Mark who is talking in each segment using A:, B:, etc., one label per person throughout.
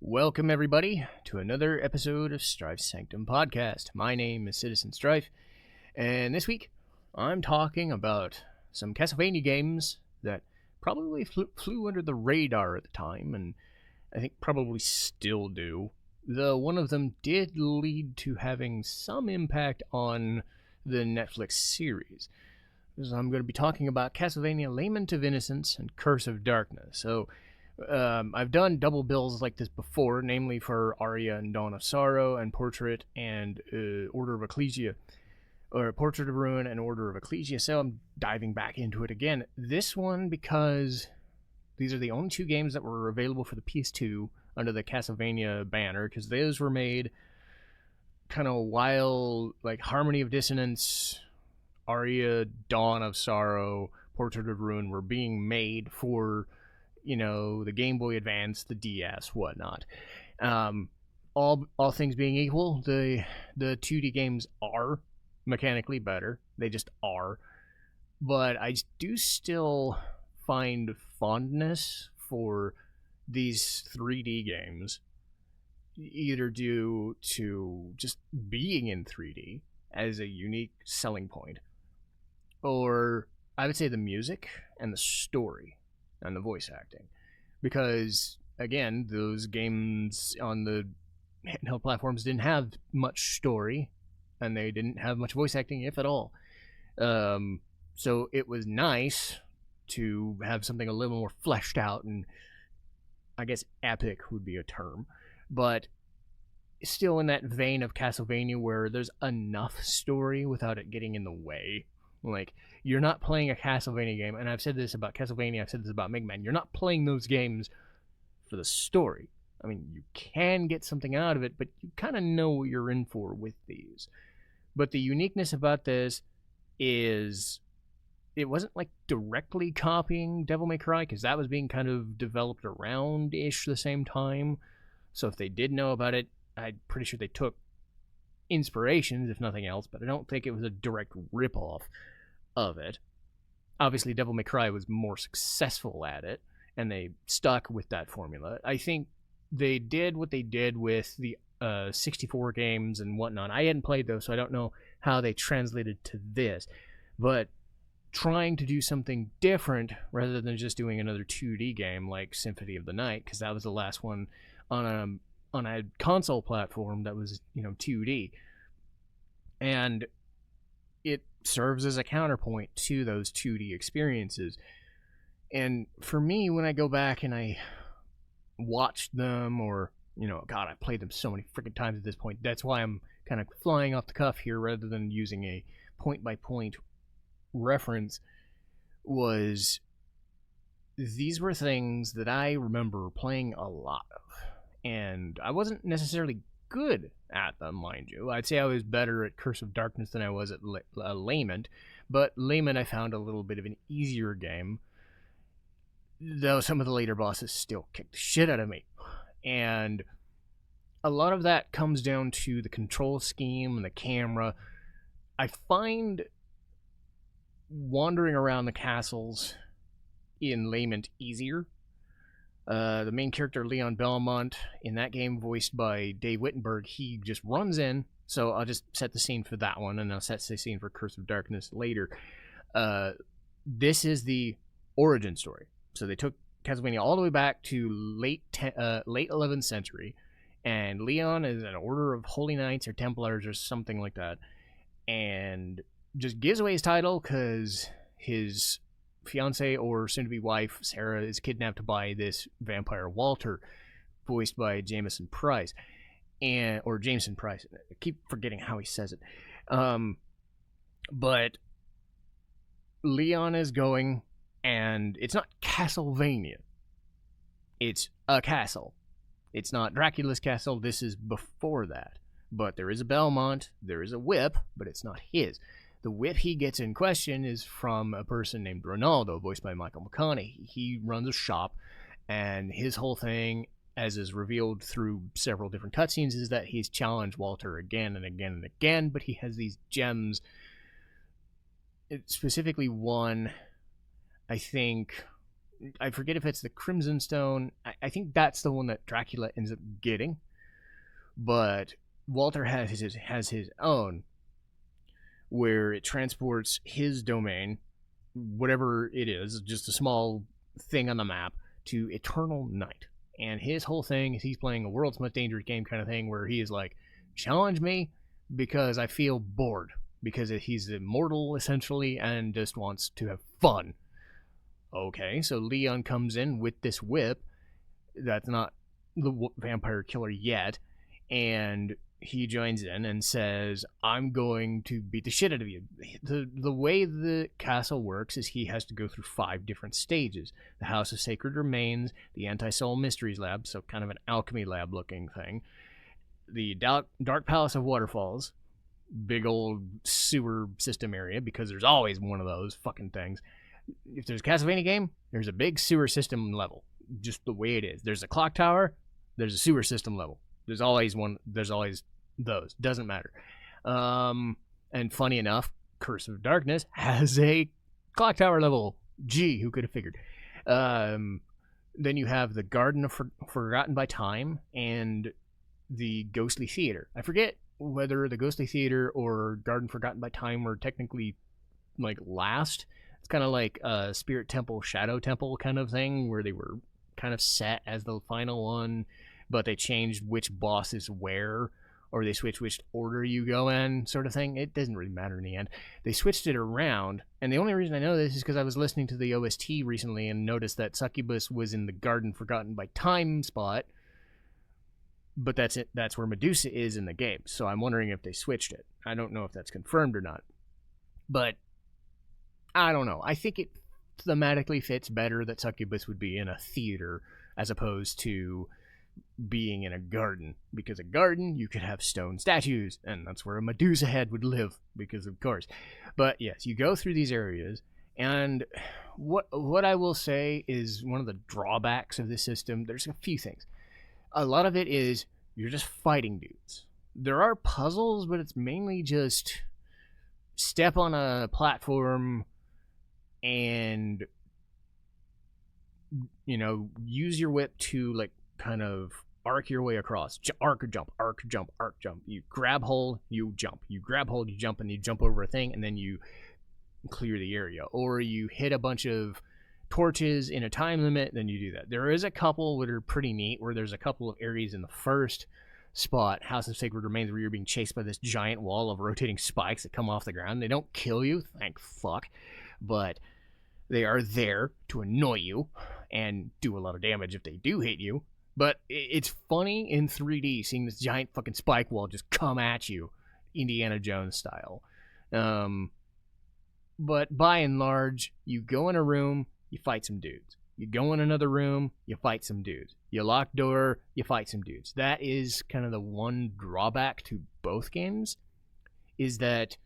A: Welcome, everybody, to another episode of Strife's Sanctum podcast. My name is Citizen Strife, and this week I'm talking about some Castlevania games that probably flew under the radar at the time, and I think probably still do, though one of them did lead to having some impact on the Netflix series. So I'm going to be talking about Castlevania Lament of Innocence and Curse of Darkness. So I've done double bills like this before, namely for Aria and Dawn of Sorrow and Portrait and Order of Ecclesia, or Portrait of Ruin and Order of Ecclesia, so I'm diving back into it again. This one because these are the only two games that were available for the PS2 under the Castlevania banner, because those were made kind of while, like, Harmony of Dissonance, Aria, Dawn of Sorrow, Portrait of Ruin were being made for, you know, the Game Boy Advance, the DS, whatnot. All things being equal, the 2D games are mechanically better. They just are. But I do still find fondness for these 3D games, either due to just being in 3D as a unique selling point, or I would say the music and the story and the voice acting, because again, those games on the handheld platforms didn't have much story, and they didn't have much voice acting, if at all. So it was nice to have something a little more fleshed out, and I guess epic would be a term, but still in that vein of Castlevania where there's enough story without it getting in the way. Like, you're not playing a Castlevania game, and I've said this about Castlevania, I've said this about Mega Man, you're not playing those games for the story. I mean, you can get something out of it, but you kind of know what you're in for with these. But the uniqueness about this is it wasn't like directly copying Devil May Cry, because that was being kind of developed around-ish the same time. So if they did know about it, I'm pretty sure they took inspirations, if nothing else, but I don't think it was a direct rip-off of it. Obviously, Devil May Cry was more successful at it, and they stuck with that formula. I think they did what they did with the 64 games and whatnot. I hadn't played those, so I don't know how they translated to this, but trying to do something different rather than just doing another 2D game like Symphony of the Night, because that was the last one on a console platform that was, 2D. And it serves as a counterpoint to those 2D experiences. And for me, when I go back and I watch them, or, God, I've played them so many freaking times at this point. That's why I'm kind of flying off the cuff here rather than using a point-by-point reference. Was these were things that I remember playing a lot of. And I wasn't necessarily good at them, mind you. I'd say I was better at Curse of Darkness than I was at Lament, but Lament I found a little bit of an easier game, though some of the later bosses still kicked the shit out of me. And a lot of that comes down to the control scheme and the camera. I find wandering around the castles in Lament easier. The main character, Leon Belmont, in that game, voiced by Dave Wittenberg, he just runs in. So I'll just set the scene for that one, and I'll set the scene for Curse of Darkness later. This is the origin story. So they took Castlevania all the way back to late 11th century, and Leon is an order of Holy Knights or Templars or something like that, and just gives away his title because his fiance or soon-to-be wife Sarah is kidnapped by this vampire Walter, voiced by Jameson Price, or Jameson Price. I keep forgetting how he says it. But Leon is going, and it's not Castlevania. It's a castle. It's not Dracula's castle. This is before that. But there is a Belmont. There is a whip, but it's not his. The whip he gets in question is from a person named Ronaldo, voiced by Michael McConaughey. He runs a shop, and his whole thing, as is revealed through several different cutscenes, is that he's challenged Walter again and again and again, but he has these gems. Specifically one, I think, I forget if it's the Crimson Stone. I think that's the one that Dracula ends up getting. But Walter has his own, where it transports his domain, whatever it is, just a small thing on the map, to Eternal Night. And his whole thing is he's playing a world's most dangerous game kind of thing, where he is like, challenge me because I feel bored. Because he's immortal, essentially, and just wants to have fun. Okay, so Leon comes in with this whip. That's not the vampire killer yet. And he joins in and says, I'm going to beat the shit out of you. The way the castle works is he has to go through 5 different stages. The House of Sacred Remains, the Anti-Soul Mysteries Lab, so kind of an alchemy lab looking thing, the Dark Palace of Waterfalls, big old sewer system area, because there's always one of those fucking things. If there's a Castlevania game, there's a big sewer system level, just the way it is. There's a clock tower, there's a sewer system level. There's always one. There's always those. Doesn't matter. And funny enough, Curse of Darkness has a clock tower level. Gee, who could have figured? Then you have the Garden of Forgotten by Time and the Ghostly Theater. I forget whether the Ghostly Theater or Garden Forgotten by Time were technically like last. It's kind of like a Spirit Temple, Shadow Temple kind of thing, where they were kind of set as the final one, but they changed which boss is where, or they switched which order you go in, sort of thing. It doesn't really matter in the end. They switched it around, and the only reason I know this is because I was listening to the OST recently and noticed that Succubus was in the Garden Forgotten by Time spot, but that's it. That's where Medusa is in the game, so I'm wondering if they switched it. I don't know if that's confirmed or not, but I don't know. I think it thematically fits better that Succubus would be in a theater as opposed to being in a garden, because a garden you could have stone statues, and that's where a Medusa head would live, because of course. But yes, you go through these areas, and what I will say is one of the drawbacks of this system, there's a few things. A lot of it is you're just fighting dudes. There are puzzles, but it's mainly just step on a platform and, you know, use your whip to like kind of arc your way across. Arc jump, arc jump, arc jump. You grab hold, you jump. You grab hold, you jump, and you jump over a thing, and then you clear the area. Or you hit a bunch of torches in a time limit, then you do that. There is a couple that are pretty neat, where there's a couple of areas in the first spot, House of Sacred Remains, where you're being chased by this giant wall of rotating spikes that come off the ground. They don't kill you, thank fuck, but they are there to annoy you and do a lot of damage if they do hit you. But it's funny in 3D seeing this giant fucking spike wall just come at you, Indiana Jones style. But by and large, you go in a room, you fight some dudes. You go in another room, you fight some dudes. You lock door, you fight some dudes. That is kind of the one drawback to both games, is that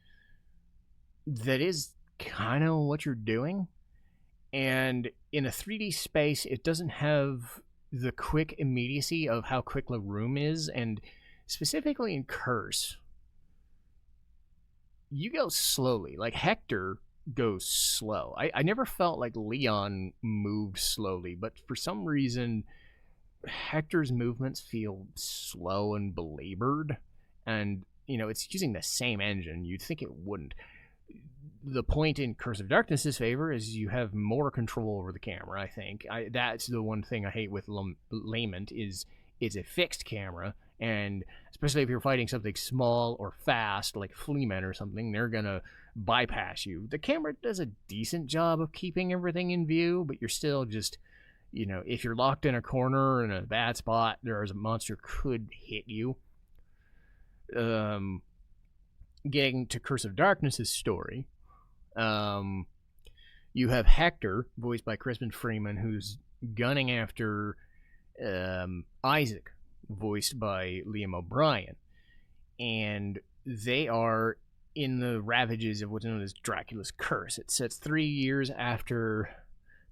A: is kind of what you're doing. And in a 3D space, it doesn't have the quick immediacy of how quick the room is, and specifically in Curse, you go slowly. Like Hector goes slow. I never felt like Leon moved slowly, but for some reason Hector's movements feel slow and belabored, and you know, it's using the same engine. You'd think it wouldn't. The point in Curse of Darkness's favor is you have more control over the camera, I think. That's the one thing I hate with Lament, is it's a fixed camera, and especially if you're fighting something small or fast, like Fleaman or something, they're gonna bypass you. The camera does a decent job of keeping everything in view, but you're still just, you know, if you're locked in a corner in a bad spot, there's a monster could hit you. Getting to Curse of Darkness's story, you have Hector, voiced by Crispin Freeman, who's gunning after Isaac, voiced by Liam O'Brien, and they are in the ravages of what's known as Dracula's Curse. It sets 3 years after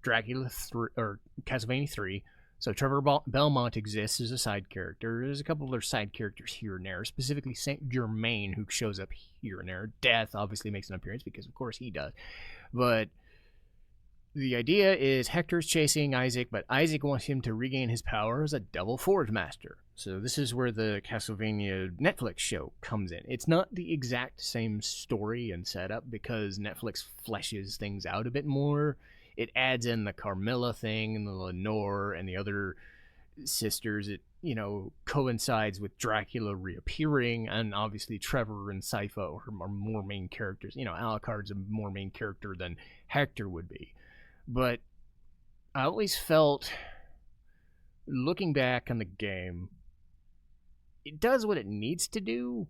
A: Dracula or Castlevania 3. So Trevor Belmont exists as a side character. There's a couple other side characters here and there, specifically Saint Germain, who shows up here and there. Death obviously makes an appearance, because of course he does. But The idea is Hector's chasing Isaac, but Isaac wants him to regain his power as a Devil Forge Master. So this is where the Castlevania Netflix show comes in. It's not the exact same story and setup because Netflix fleshes things out a bit more. It adds in the Carmilla thing and the Lenore and the other sisters. It, coincides with Dracula reappearing, and obviously Trevor and Sypha are more main characters. Alucard's a more main character than Hector would be. But I always felt, looking back on the game, it does what it needs to do.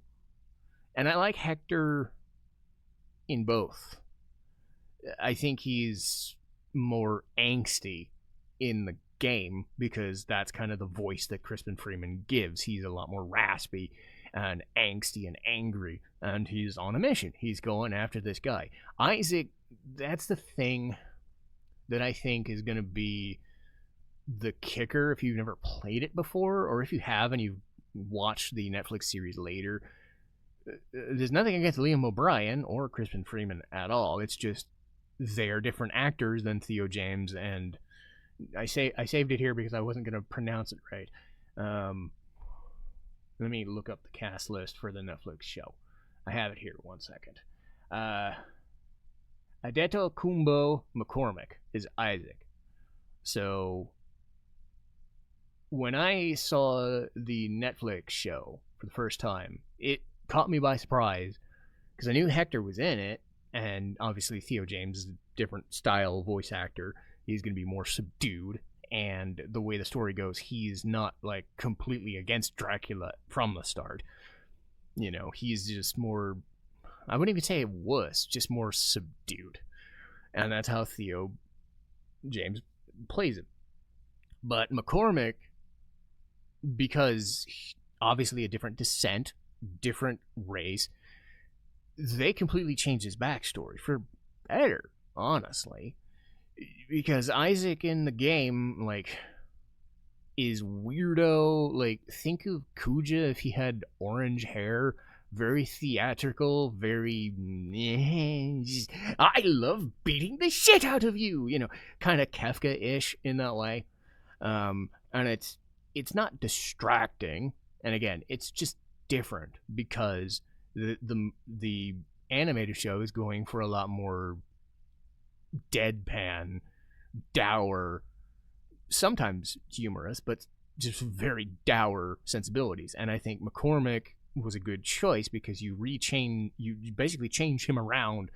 A: And I like Hector in both. I think he's more angsty in the game because that's kind of the voice that Crispin Freeman gives. He's a lot more raspy and angsty and angry, and he's on a mission. He's going after this guy. Isaac, that's the thing that I think is going to be the kicker if you've never played it before, or if you have and you've watched the Netflix series later. There's nothing against Liam O'Brien or Crispin Freeman at all. It's just they're different actors than Theo James, and I saved it here because I wasn't going to pronounce it right. Let me look up the cast list for the Netflix show. I have it here. 1 second. Adeto McCormick is Isaac. So when I saw the Netflix show for the first time, it caught me by surprise because I knew Hector was in it, and obviously Theo James is a different style voice actor. He's going to be more subdued, and the way the story goes, he's not like completely against Dracula from the start. He's just more, I wouldn't even say a wuss, just more subdued. And that's how Theo James plays it. But McCormick, because obviously a different descent, different race, they completely changed his backstory for better, honestly. Because Isaac in the game, is weirdo. Think of Kuja if he had orange hair. Very theatrical, very, I love beating the shit out of you, kind of Kafka-ish in that way. And it's not distracting. And again, it's just different because the animated show is going for a lot more deadpan, dour, sometimes humorous, but just very dour sensibilities. And I think McCormick was a good choice because you basically change him around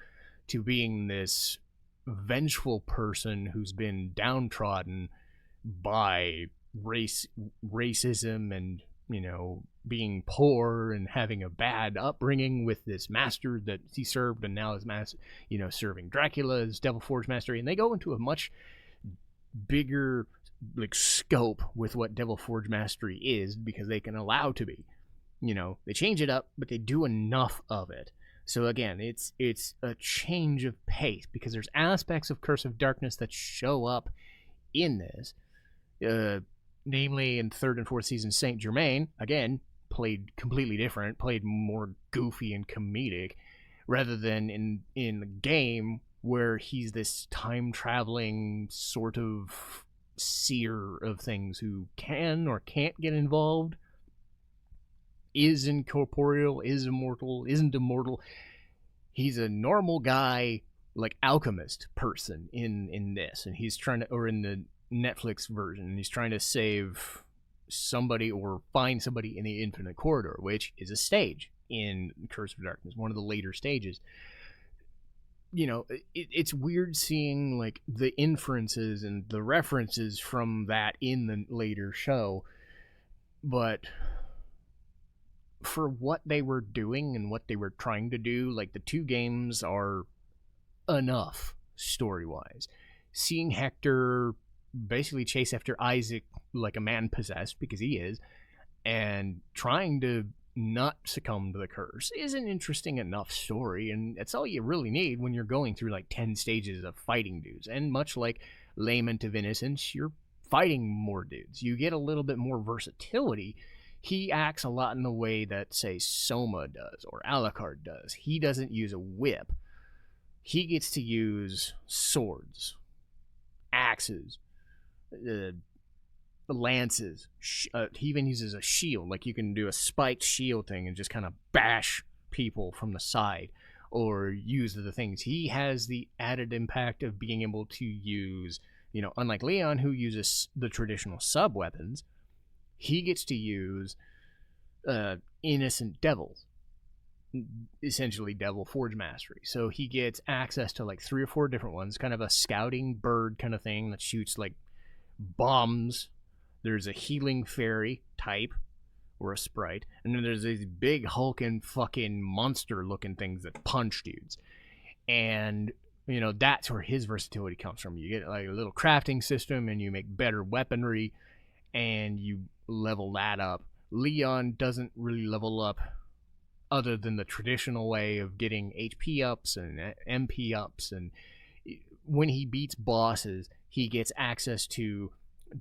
A: to being this vengeful person who's been downtrodden by racism and being poor and having a bad upbringing with this master that he served, and now is serving Dracula as Devil Forge Master. And they go into a much bigger scope with what Devil Forge Mastery is because they can allow to be. They change it up, but they do enough of it. So again, it's a change of pace because there's aspects of Curse of Darkness that show up in this. Namely in 3rd and 4th season, Saint Germain, again, played completely different, played more goofy and comedic, rather than in the game where he's this time-traveling sort of seer of things who can or can't get involved, is incorporeal, is immortal, isn't immortal. He's a normal guy, alchemist person in this, and he's trying to, or in the Netflix version, and he's trying to save somebody or find somebody in the Infinite Corridor, which is a stage in Curse of Darkness, one of the later stages. It's weird seeing the inferences and the references from that in the later show, but for what they were doing and what they were trying to do, the two games are enough story-wise. Seeing Hector basically chase after Isaac like a man possessed, because he is, and trying to not succumb to the curse is an interesting enough story, and that's all you really need when you're going through 10 stages of fighting dudes. And much like Lament of Innocence, you're fighting more dudes. You get a little bit more versatility. He acts a lot in the way that, say, Soma does or Alucard does. He doesn't use a whip. He gets to use swords. axes, lances. He even uses a shield. Like, you can do a spiked shield thing and just kind of bash people from the side, or use the things. He has the added impact of being able to use, unlike Leon, who uses the traditional sub weapons, he gets to use innocent devils, essentially devil forge mastery. So he gets access to like 3 or 4 different ones, kind of a scouting bird kind of thing that shoots like bombs. There's a healing fairy type, or a sprite, and then there's these big hulking fucking monster looking things that punch dudes. And that's where his versatility comes from. You get like a little crafting system, and you make better weaponry, and you level that up. Leon doesn't really level up other than the traditional way of getting HP ups and MP ups, and when he beats bosses, he gets access to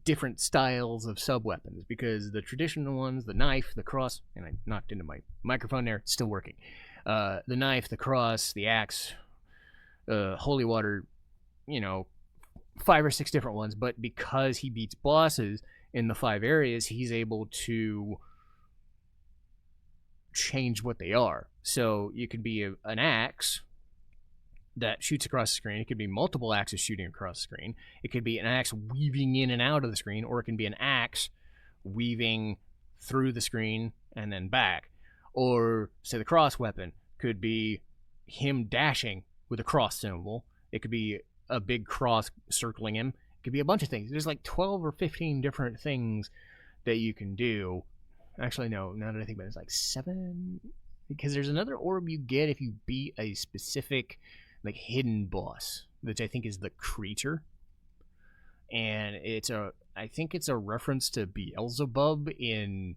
A: different styles of sub-weapons, because the traditional ones, the knife, the cross, and I knocked into my microphone there, it's still working. The knife, the cross, the axe, holy water, 5 or 6 different ones, but because he beats bosses in the 5 areas, he's able to change what they are. So you could be an axe that shoots across the screen. It could be multiple axes shooting across the screen. It could be an axe weaving in and out of the screen, or it can be an axe weaving through the screen and then back. Or, say, the cross weapon could be him dashing with a cross symbol. It could be a big cross circling him. It could be a bunch of things. There's like 12 or 15 different things that you can do. Actually, no, now that I think about it, it's like 7, because there's another orb you get if you beat a specific like hidden boss, which I think is the creature, and I think it's a reference to Beelzebub in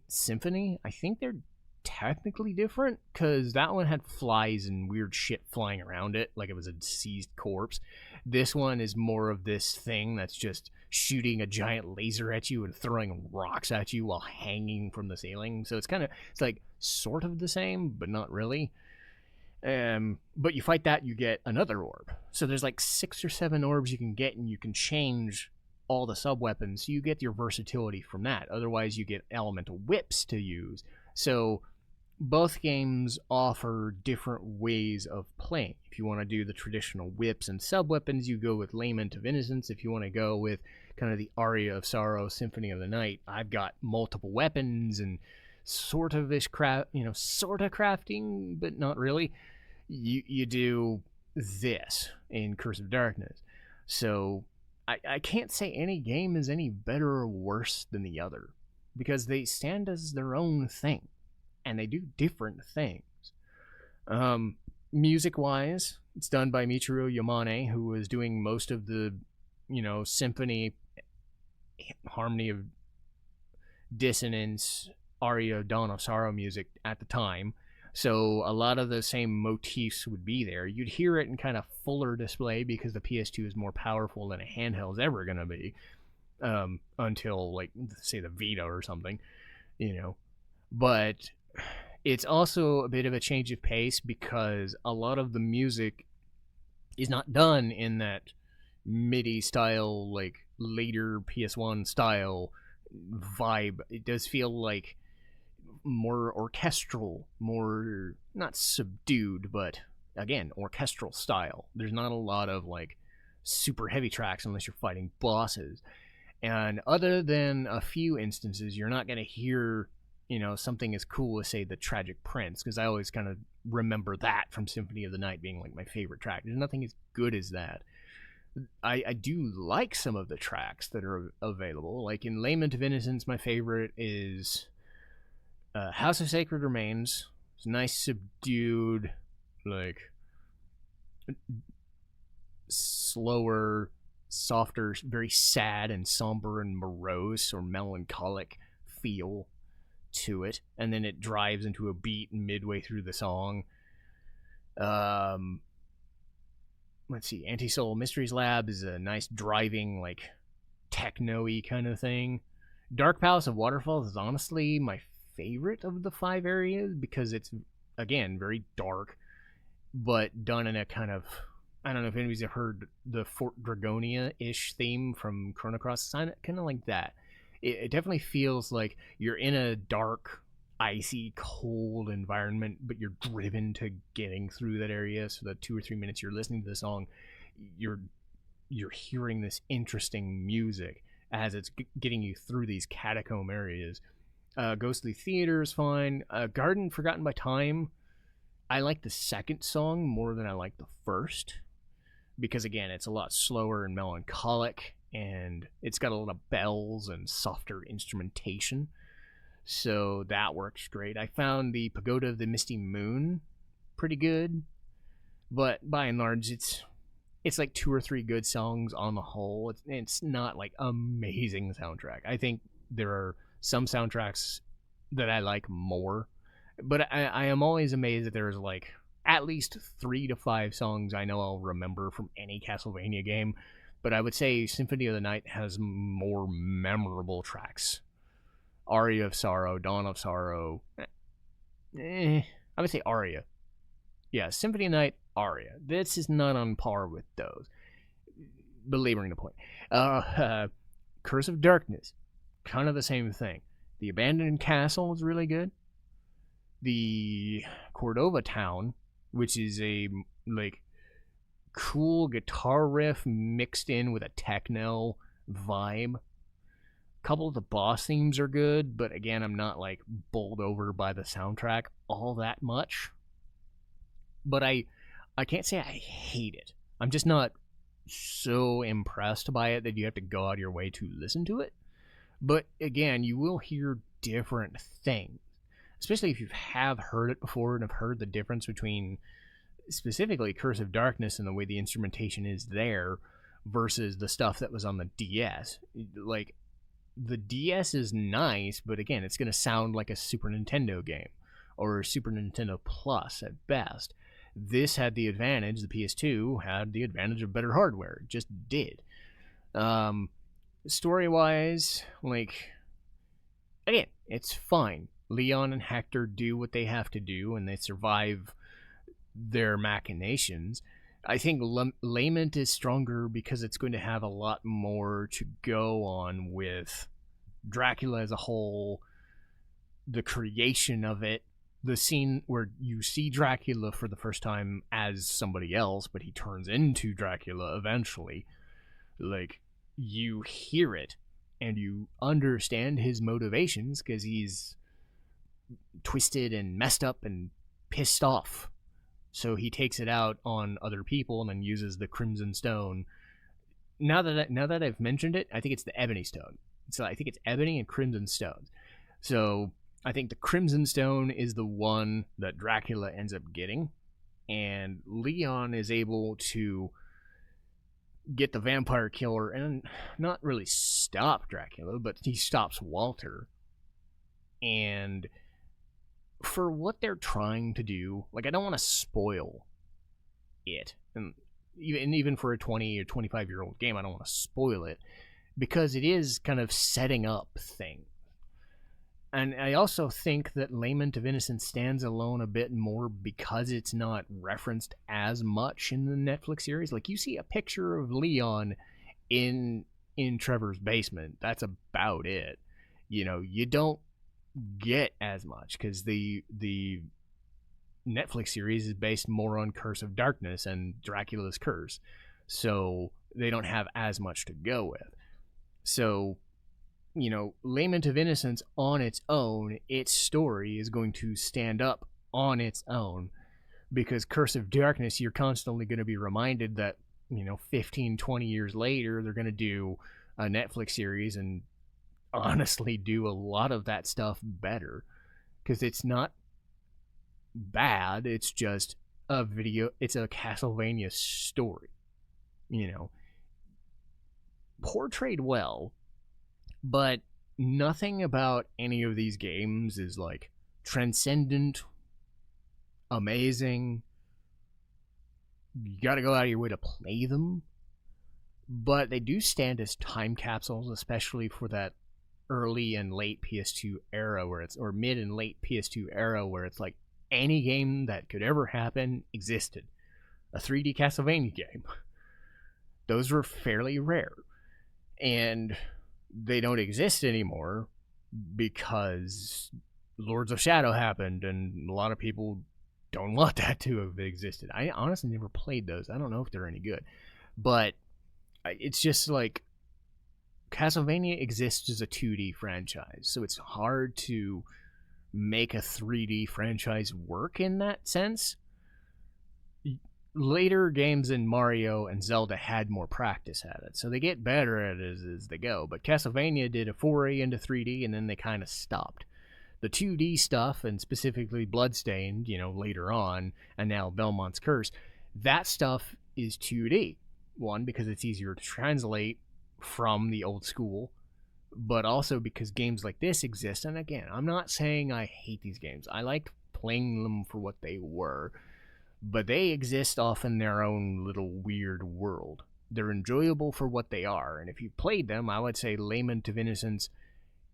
A: Symphony. I think they're technically different, because that one had flies and weird shit flying around it like it was a deceased corpse. This one is more of this thing that's just shooting a giant laser at you and throwing rocks at you while hanging from the ceiling. So it's like sort of the same, but not really. But you fight that, you get another orb. So there's like 6 or 7 orbs you can get, and you can change all the sub-weapons. So you get your versatility from that. Otherwise, you get elemental whips to use. So both games offer different ways of playing. If you want to do the traditional whips and sub-weapons, you go with Lament of Innocence. If you want to go with kind of the Aria of Sorrow, Symphony of the Night, I've got multiple weapons and sort of crafting, but not really. You do this in Curse of Darkness. So I can't say any game is any better or worse than the other, because they stand as their own thing, and they do different things. Music-wise, it's done by Michiru Yamane, who was doing most of the, symphony, harmony of dissonance, Aria, Dawn of Sorrow music at the time. So a lot of the same motifs would be there. You'd hear it in kind of fuller display, because the PS2 is more powerful than a handheld's ever going to be, until, like, say, the Vita or something, But it's also a bit of a change of pace, because a lot of the music is not done in that MIDI style, like later PS1 style vibe. It does feel like more orchestral, more not subdued, but again, orchestral style. There's not a lot of like super heavy tracks unless you're fighting bosses. And other than a few instances, you're not going to hear, something as cool as, say, the Tragic Prince, because I always kind of remember that from Symphony of the Night being like my favorite track. There's nothing as good as that. I do like some of the tracks that are available. Like in Lament of Innocence, my favorite is House of Sacred Remains. It's nice, subdued, like slower, softer, very sad and somber and morose or melancholic feel to it, and then it drives into a beat midway through the song. Let's see, Anti-Soul Mysteries Lab is a nice driving, like techno-y kind of thing. Dark Palace of Waterfalls is honestly my favorite of the 5 areas, because it's, again, very dark, but done in a kind of I don't know if anybody's ever heard the Fort Dragonia-ish theme from Chrono Cross. It's kind of like that. It definitely feels like you're in a dark, icy, cold environment, but you're driven to getting through that area. So the 2 or 3 minutes you're listening to the song, you're hearing this interesting music as it's getting you through these catacomb areas. Ghostly Theater is fine. Garden Forgotten by Time, I like the second song more than I like the first, because again, it's a lot slower and melancholic, and it's got a lot of bells and softer instrumentation, so that works great. I found the Pagoda of the Misty Moon pretty good, but by and large, it's like 2 or 3 good songs on the whole. It's not like amazing soundtrack. I think there are some soundtracks that I like more, but I am always amazed that there's like at least 3 to 5 songs I know I'll remember from any Castlevania game. But I would say Symphony of the Night has more memorable tracks. Aria of Sorrow, Dawn of Sorrow. I would say Aria. Yeah, Symphony of the Night, Aria. This is not on par with those. Belaboring the point. Curse of Darkness, kind of the same thing. The Abandoned Castle is really good. The Cordova Town, which is a like cool guitar riff mixed in with a techno vibe. A couple of the boss themes are good, but again, I'm not like bowled over by the soundtrack all that much. But I can't say I hate it. I'm just not so impressed by it that you have to go out of your way to listen to it. But again, you will hear different things, especially if you have heard it before and have heard the difference between specifically Curse of Darkness and the way the instrumentation is there versus the stuff that was on the DS. Like, the DS is nice, but again, it's going to sound like a Super Nintendo game or Super Nintendo Plus at best. This had the advantage, the PS2 had the advantage of better hardware. It just did. Story-wise, like, again, it's fine. Leon and Hector do what they have to do, and they survive their machinations. I think Lament is stronger because it's going to have a lot more to go on with Dracula as a whole, the creation of it, the scene where you see Dracula for the first time as somebody else, but he turns into Dracula eventually. Like, you hear it, and you understand his motivations because he's twisted and messed up and pissed off. So he takes it out on other people and then uses the Crimson Stone. Now that I've mentioned it, I think it's the Ebony Stone. So I think it's Ebony and Crimson Stones. So I think the Crimson Stone is the one that Dracula ends up getting, and Leon is able to get the vampire killer and not really stop Dracula, but he stops Walter. And for what they're trying to do, like, I don't want to spoil it, and even for a 20 or 25-year-old game, I don't want to spoil it, because it is kind of setting up things. And I also think that Lament of Innocence stands alone a bit more because it's not referenced as much in the Netflix series. Like, you see a picture of Leon in Trevor's basement. That's about it. You know, you don't get as much because the Netflix series is based more on Curse of Darkness and Dracula's Curse, so they don't have as much to go with. So, you know, Lament of Innocence on its own, its story is going to stand up on its own, because Curse of Darkness, you're constantly going to be reminded that, you know, 15, 20 years later, they're going to do a Netflix series and honestly do a lot of that stuff better, because it's not bad, it's just it's a Castlevania story, you know, portrayed well, but nothing about any of these games is like transcendent, amazing. You gotta go out of your way to play them, but they do stand as time capsules, especially for that early and late PS2 era or mid and late PS2 era where it's like any game that could ever happen existed. a 3D Castlevania game. Those were fairly rare. And they don't exist anymore because Lords of Shadow happened, and a lot of people don't want that to have existed. I honestly never played those. I don't know if they're any good. But it's just like Castlevania exists as a 2D franchise, so it's hard to make a 3D franchise work in that sense. Later games in Mario and Zelda had more practice at it, so they get better at it as they go. But Castlevania did a foray into 3D, and then they kind of stopped. The 2D stuff, and specifically Bloodstained, later on, and now Belmont's Curse, that stuff is 2D. One, because it's easier to translate from the old school, but also because games like this exist. And again, I'm not saying I hate these games. I liked playing them for what they were, but they exist off in their own little weird world. They're enjoyable for what they are, and if you played them, I would say Lament of Innocence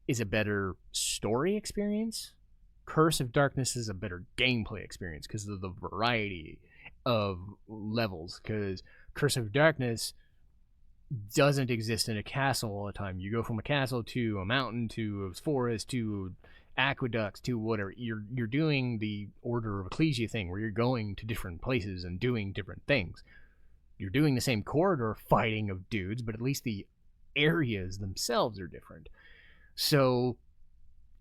A: is a better story experience. Curse of Darkness is a better gameplay experience because of the variety of levels, because Curse of Darkness doesn't exist in a castle all the time. You go from a castle to a mountain to a forest to aqueducts to whatever. You're doing the Order of Ecclesia thing where you're going to different places and doing different things. You're doing the same corridor fighting of dudes, but at least the areas themselves are different. So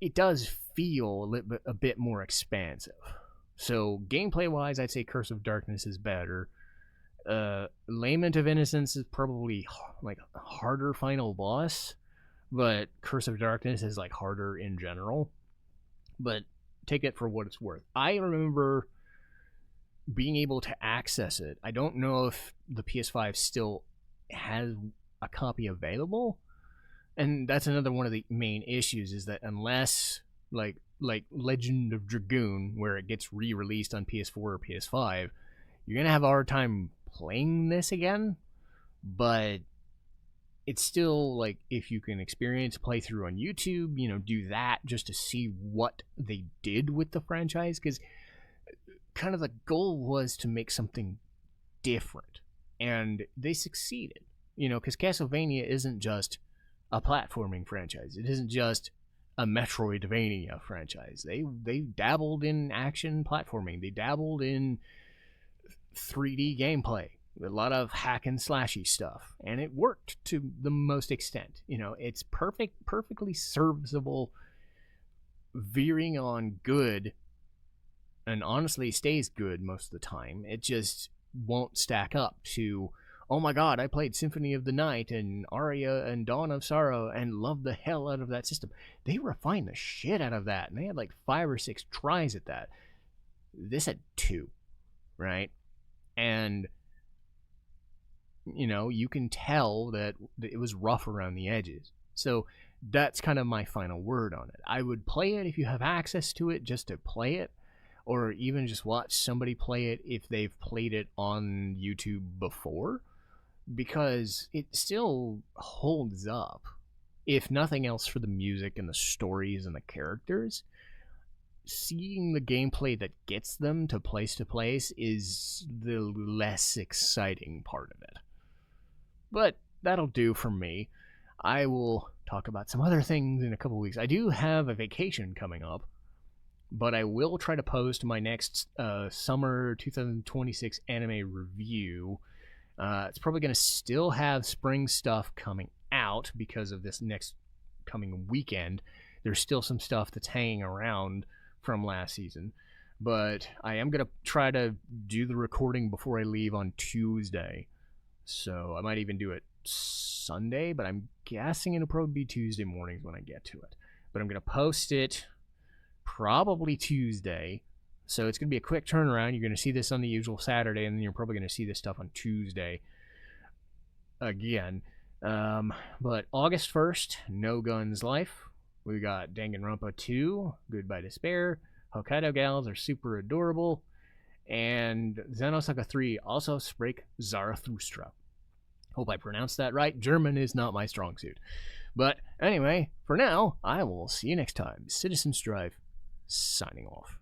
A: it does feel a bit more expansive. So gameplay-wise, I'd say Curse of Darkness is better. Lament of Innocence is probably like a harder final boss, but Curse of Darkness is like harder in general. But take it for what it's worth. I remember being able to access it. I don't know if the PS5 still has a copy available, and that's another one of the main issues, is that unless like Legend of Dragoon, where it gets re-released on PS4 or PS5, you're gonna have a hard time playing this again. But it's still like, if you can experience a playthrough on YouTube, do that just to see what they did with the franchise, because kind of the goal was to make something different, and they succeeded. Because Castlevania isn't just a platforming franchise. It isn't just a Metroidvania franchise. They dabbled in action platforming. They dabbled in 3D gameplay, a lot of hack and slashy stuff, and it worked to the most extent. It's perfectly serviceable, veering on good, and honestly stays good most of the time. It just won't stack up to, oh my god, I played Symphony of the Night and Aria and Dawn of Sorrow and loved the hell out of that system. They refined the shit out of that, and they had like 5 or 6 tries at that. This had 2, right? And you can tell that it was rough around the edges. So that's kind of my final word on it. I would play it if you have access to it, just to play it, or even just watch somebody play it if they've played it on YouTube before, because it still holds up, if nothing else for the music and the stories and the characters. Seeing the gameplay that gets them to place is the less exciting part of it. But that'll do for me. I will talk about some other things in a couple weeks. I do have a vacation coming up, but I will try to post my next summer 2026 anime review. It's probably going to still have spring stuff coming out because of this next coming weekend. There's still some stuff that's hanging around from last season, but I am going to try to do the recording before I leave on Tuesday. So I might even do it Sunday, but I'm guessing it'll probably be Tuesday mornings when I get to it. But I'm going to post it probably Tuesday. So it's going to be a quick turnaround. You're going to see this on the usual Saturday, and then you're probably going to see this stuff on Tuesday again. But August 1st, No Guns Life. We got Danganronpa 2, Goodbye Despair. Hokkaido Gals are super adorable. And Xenosaga 3, also Sprach, Zarathustra. Hope I pronounced that right. German is not my strong suit. But anyway, for now, I will see you next time. Citizen Strife, signing off.